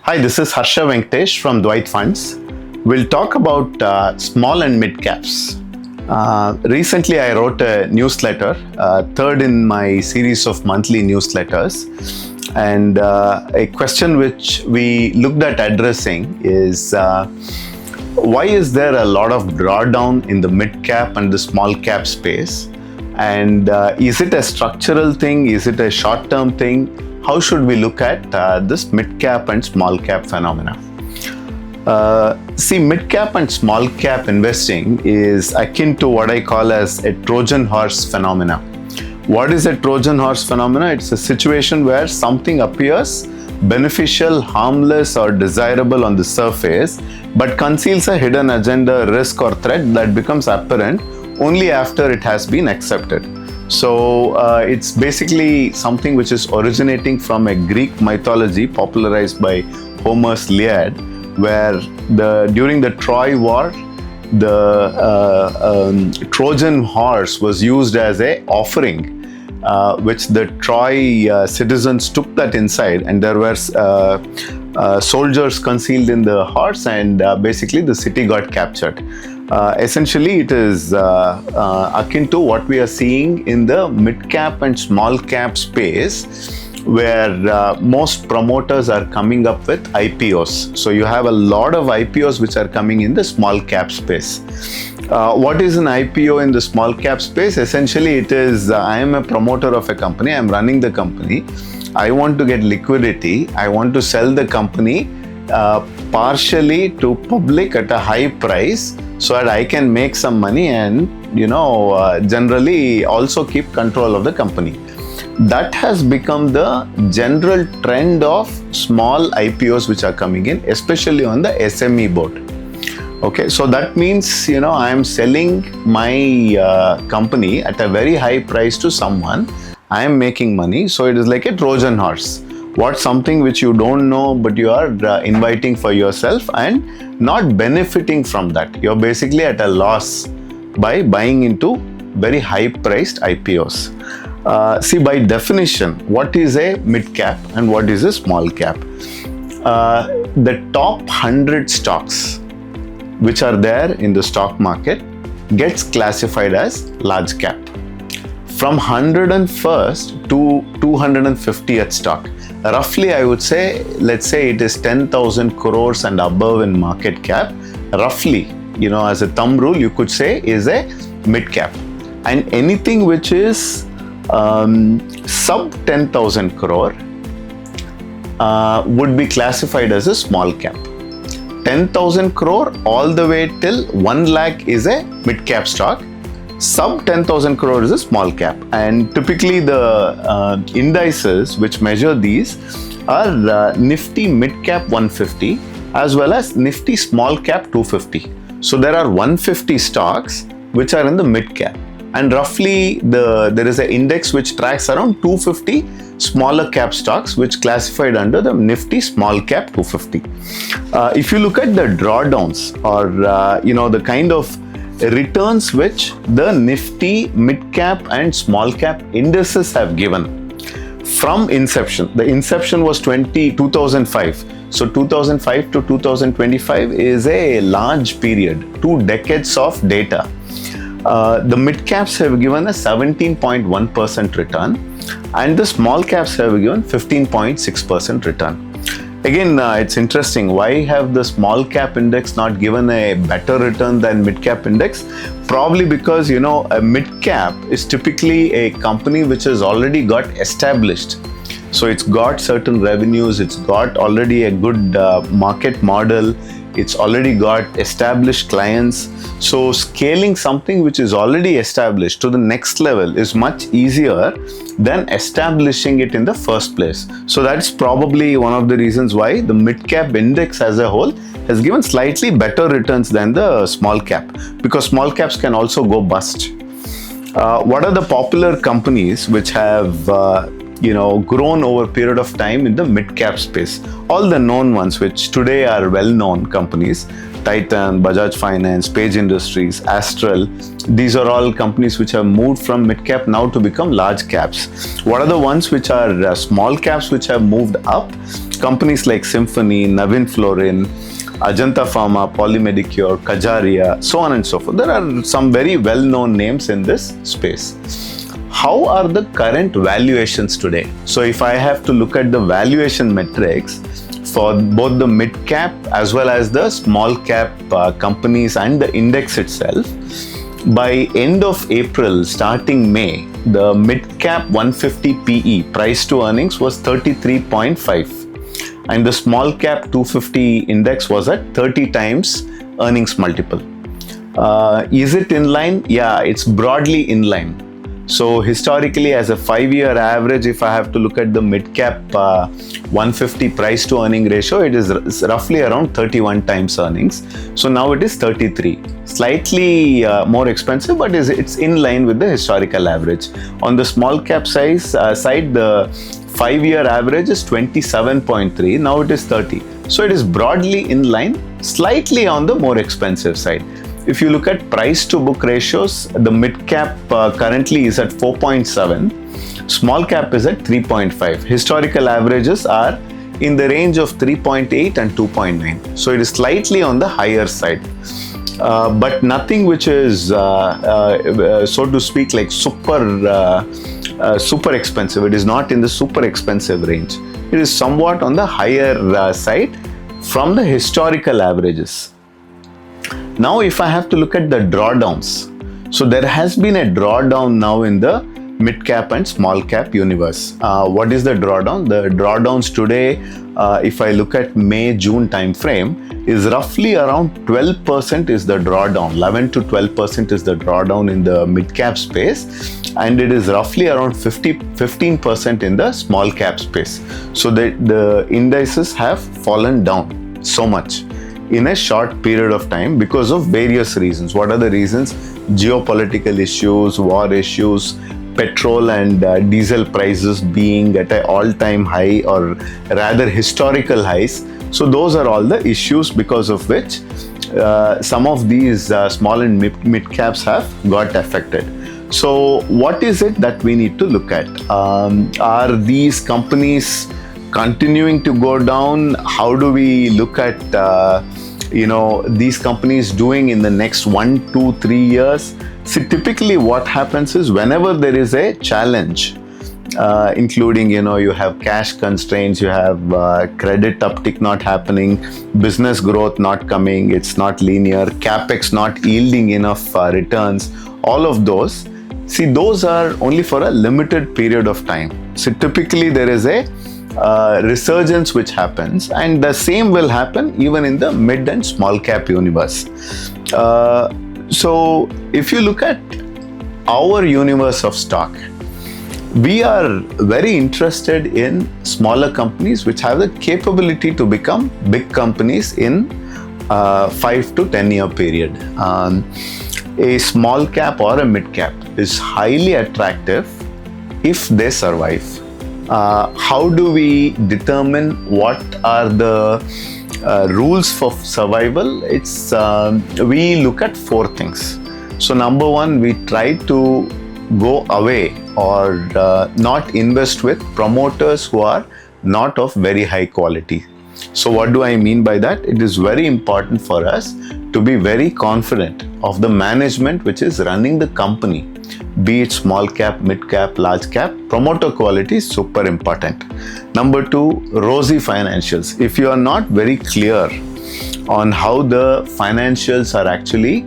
Hi, this is Harsha Venkatesh from Dwaith Funds. We'll talk about small and mid caps. Recently, I wrote a newsletter, third in my series of monthly newsletters. And a question which we looked at addressing is why is there a lot of drawdown in the mid cap and the small cap space? And is it a structural thing? Is it a short-term thing? How should we look at this mid-cap and small-cap phenomena? See, mid-cap and small-cap investing is akin to what I call as a Trojan Horse phenomena. What is a Trojan Horse phenomena? It's a situation where something appears beneficial, harmless, or desirable on the surface, but conceals a hidden agenda, risk, or threat that becomes apparent only after it has been accepted. So it's basically something which is originating from a Greek mythology popularized by Homer's Iliad, where during the Troy War, the Trojan Horse was used as a offering, which the Troy citizens took that inside, and there were soldiers concealed in the horse, and basically the city got captured. Essentially, it is akin to what we are seeing in the mid-cap and small-cap space, where most promoters are coming up with IPOs. So you have a lot of IPOs which are coming in the small-cap space. What is an IPO in the small-cap space? Essentially, it is I am a promoter of a company, I am running the company, I want to get liquidity, I want to sell the company partially to public at a high price, so that I can make some money and generally also keep control of the company. That has become the general trend of small IPOs which are coming in, especially on the SME board. Okay, so that means I am selling my company at a very high price to someone. I am making money, so it is like a Trojan horse. What's something which you don't know but you are inviting for yourself and not benefiting from that. You're basically at a loss by buying into very high priced IPOs. See, by definition, what is a mid cap and what is a small cap? The top 100 stocks which are there in the stock market gets classified as large cap. From 101st to 250th stock, roughly I would say, let's say it is 10,000 crores and above in market cap, roughly, as a thumb rule, you could say is a mid cap. And anything which is sub 10,000 crore would be classified as a small cap. 10,000 crore all the way till 1 lakh is a mid cap stock. Sub 10,000 crore is a small cap, and typically the indices which measure these are Nifty Midcap 150 as well as Nifty Small Cap 250. So there are 150 stocks which are in the mid cap, and roughly there is an index which tracks around 250 smaller cap stocks which classified under the Nifty Small Cap 250. If you look at the drawdowns or the kind of returns which the Nifty mid-cap and small-cap indices have given from inception. The inception was 2005. So 2005 to 2025 is a large period, 2 decades of data. The mid-caps have given a 17.1% return and the small-caps have given 15.6% return. Again, it's interesting. Why have the small cap index not given a better return than mid cap index? Probably because, a mid cap is typically a company which has already got established. So it's got certain revenues, it's got already a good market model, it's already got established clients. So scaling something which is already established to the next level is much easier than establishing it in the first place. So that's probably one of the reasons why the mid-cap index as a whole has given slightly better returns than the small cap, because small caps can also go bust. What are the popular companies which have grown over a period of time in the mid-cap space? All the known ones which today are well-known companies, Titan, Bajaj Finance, Page Industries, Astral, these are all companies which have moved from mid-cap now to become large caps. What are the ones which are small caps which have moved up? companies like Symphony, Navin Florin, Ajanta Pharma, Polymedicure, Kajaria, so on and so forth. There are some very well-known names in this space. How are the current valuations today? So if I have to look at the valuation metrics for both the mid-cap as well as the small-cap companies and the index itself, by end of April, starting May, the mid-cap 150 PE, price to earnings, was 33.5. And the small-cap 250 index was at 30 times earnings multiple. Is it in line? Yeah, it's broadly in line. So historically, as a 5-year average, if I have to look at the mid-cap 150 price to earning ratio, it is roughly around 31 times earnings. So now it is 33. Slightly more expensive, but it's in line with the historical average. On the small cap side, the 5-year average is 27.3. Now it is 30. So it is broadly in line, slightly on the more expensive side. If you look at price to book ratios, the mid cap currently is at 4.7, small cap is at 3.5. Historical averages are in the range of 3.8 and 2.9. So it is slightly on the higher side. But nothing which is, so to speak, like super expensive. It is not in the super expensive range. It is somewhat on the higher side from the historical averages. Now, if I have to look at the drawdowns, so there has been a drawdown now in the mid cap and small cap universe. What is the drawdown? The drawdowns today, if I look at May-June time frame, is roughly around 12% is the drawdown. 11 to 12% is the drawdown in the mid cap space, and it is roughly around 15% in the small cap space. So the indices have fallen down so much in a short period of time because of various reasons. What are the reasons? Geopolitical issues, war issues, petrol and diesel prices being at an all-time high, or rather historical highs. So those are all the issues because of which some of these small and mid caps have got affected. So what is it that we need to look at? Are these companies continuing to go down? How do we look at these companies doing in the next 1, 2, 3 years? See, typically what happens is whenever there is a challenge, including you have cash constraints, you have credit uptick not happening, business growth not coming, it's not linear, capex not yielding enough returns, all of those. See, those are only for a limited period of time. So typically there is a resurgence which happens, and the same will happen even in the mid and small cap universe. So if you look at our universe of stock, we are very interested in smaller companies which have the capability to become big companies in 5 to 10 year period. A small cap or a mid cap is highly attractive if they survive. How do we determine what are the rules for survival? It's we look at 4 things. So number 1, we try to go away or not invest with promoters who are not of very high quality. So what do I mean by that? It is very important for us to be very confident of the management which is running the company, be it small cap, mid cap, large cap. Promoter quality is super important. Number 2, rosy financials. If you are not very clear on how the financials are actually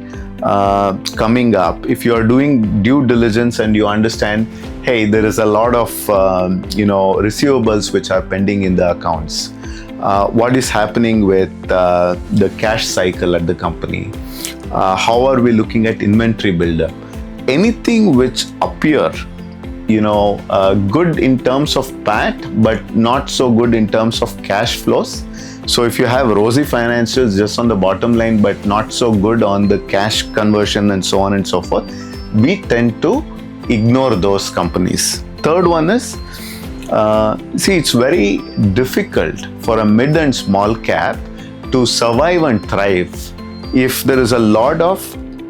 coming up, if you are doing due diligence and you understand, hey, there is a lot of receivables which are pending in the accounts, what is happening with the cash cycle at the company, how are we looking at inventory buildup, anything which appear good in terms of PAT but not so good in terms of cash flows. So if you have rosy financials just on the bottom line but not so good on the cash conversion and so on and so forth, we tend to ignore those companies. Third one is, it's very difficult for a mid and small cap to survive and thrive if there is a lot of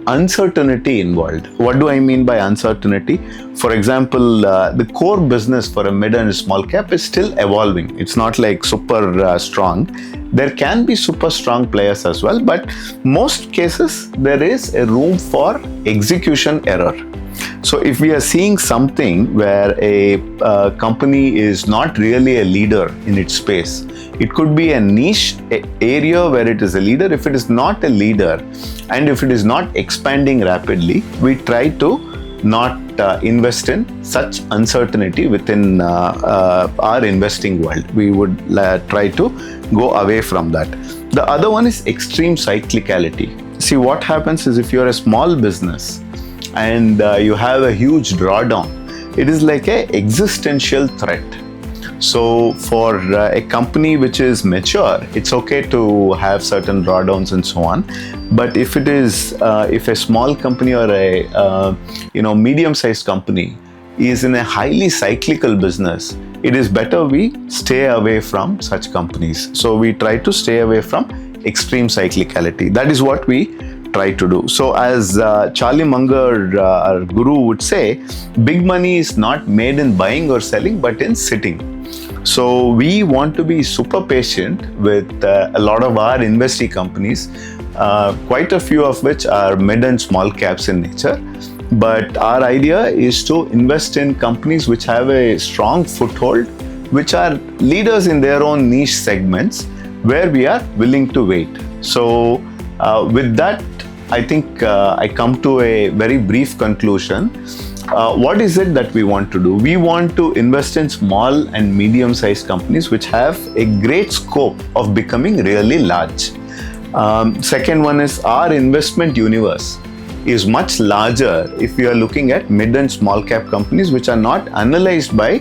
uncertainty involved. What do I mean by uncertainty? For example, the core business for a mid and small cap is still evolving. It's not like super strong. There can be super strong players as well, but most cases there is a room for execution error. So if we are seeing something where a company is not really a leader in its space, it could be a niche area where it is a leader. If it is not a leader and if it is not expanding rapidly, we try to not invest in such uncertainty within our investing world. We would try to go away from that. The other one is extreme cyclicality. See, what happens is if you're a small business and you have a huge drawdown, it is like an existential threat. So for a company which is mature, it's okay to have certain drawdowns and so on. But if it is, if a small company or a medium-sized company is in a highly cyclical business, it is better we stay away from such companies. So we try to stay away from extreme cyclicality. That is what we try to do. So as Charlie Munger, our guru, would say, big money is not made in buying or selling, but in sitting. So we want to be super patient with a lot of our investee companies, quite a few of which are mid and small caps in nature. But our idea is to invest in companies which have a strong foothold, which are leaders in their own niche segments, where we are willing to wait. So with that, I think I come to a very brief conclusion. What is it that we want to do? We want to invest in small and medium-sized companies which have a great scope of becoming really large. Second one is our investment universe is much larger if we are looking at mid and small cap companies which are not analyzed by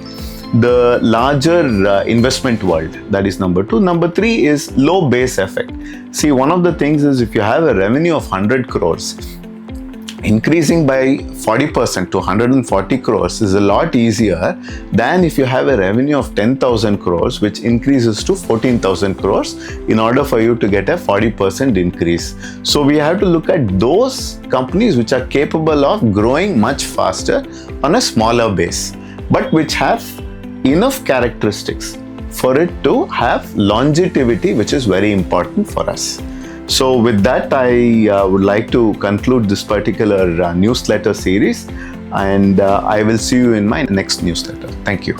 the larger investment world. That is number two. Number three is low base effect. See, one of the things is if you have a revenue of 100 crores, increasing by 40% to 140 crores is a lot easier than if you have a revenue of 10,000 crores, which increases to 14,000 crores in order for you to get a 40% increase. So we have to look at those companies which are capable of growing much faster on a smaller base, but which have enough characteristics for it to have longevity, which is very important for us. So with that, I would like to conclude this particular newsletter series, and I will see you in my next newsletter. Thank you.